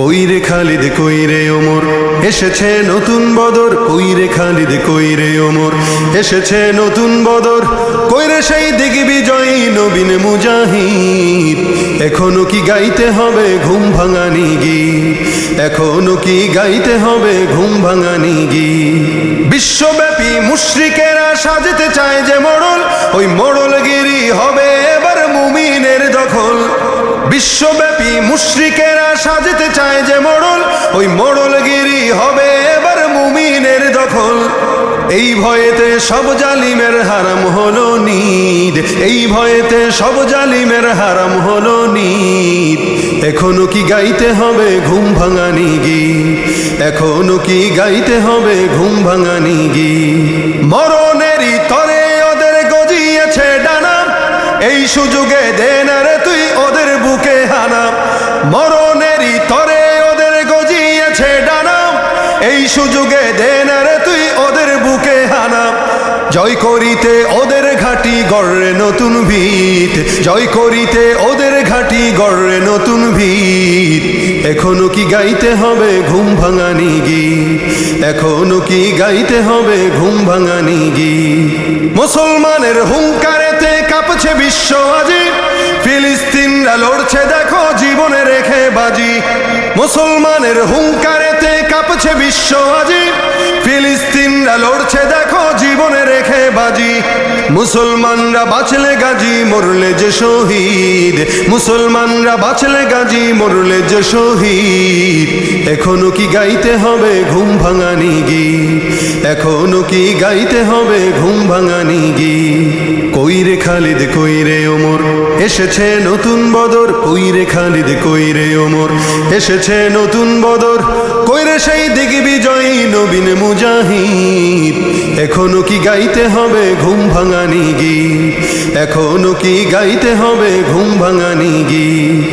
কইরে খালিদ কইরে ওমর এসেছে নতুন বদর, কইরে খালিদ কইরে ওমর এসেছে নতুন বদর, কইরে সেই দিগ্বিজয়ী নবীন মুজাহিদ। এখনো কি গাইতে হবে ঘুম ভাঙানি গীত, এখনো কি গাইতে হবে ঘুম ভাঙানি গীত। বিশ্বব্যাপী মুশরিকেরা সাজতে চায় যে মোড়ল, ওই মোড়লগিরি হবে এবার মুমিনের দখল। বিশ্বব্যাপী মুশরিকেরা সাজতে চায় যে মোড়ল, ওই মোড়লগিরি হবে এবার মুমিনের দখল। এই ভয়েতে সব জালিমের হারাম হলো নিদ, এই ভয়েতে সব জালিমের হারাম হলো নিদ। এখনো কি গাইতে হবে ঘুম ভাঙানি গীত, এখনো কি গাইতে হবে ঘুম ভাঙানি গীত। মরণেরই তরে ওদের গজিয়েছে ডানা, এই সুযোগে দে না রে তুই ওদের বুকে হানা। মরণেরই তরে ওদের গজিয়েছে ডানা, এই সুযোগে দে না রে তুই ওদের বুকে হানা। জয় করিতে ওদের ঘাটি গড়ে নতুন ভিত, জয় করিতে ওদের ঘাটি গড়ে নতুন ভিত। এখনো কি গাইতে হবে ঘুম ভাঙানি গীত, এখনো কি গাইতে হবে ঘুম ভাঙানি গীত। মুসলমানের হুঙ্কারেতে কাঁপছে বিশ্ব আজি, ফিলিস্তিনরা লড়ছে দেখো জীবনে রেখে বাজি। মুসলমানের হুঙ্কারেতে কাঁপছে বিশ্ব আজি, ফিলিস্তিনরা লড়ছে দেখো জীবনে রেখে বাজি। মুসলমানরা বাঁচলে গাজী মরলে যে শহীদ, মুসলমানরা বাঁচলে গাজী মরলে যে শহীদ। এখনো কি গাইতে হবে ঘুম ভাঙানি গীত, এখনো কি গাইতে হবে ঘুম ভাঙানি গীত। কইরে খালিদ কইরে ওমর এসেছে নতুন বদর, কইরে খালিদ কইরে ওমর এসেছে নতুন বদর, কইরে সেই দিগ্বিজয়ী নবীন মুজাহিদ। এখনো কি গাইতে হবে ঘুম ভাঙানি গীত, এখনো কি গাইতে হবে ঘুম ভাঙানি গীত।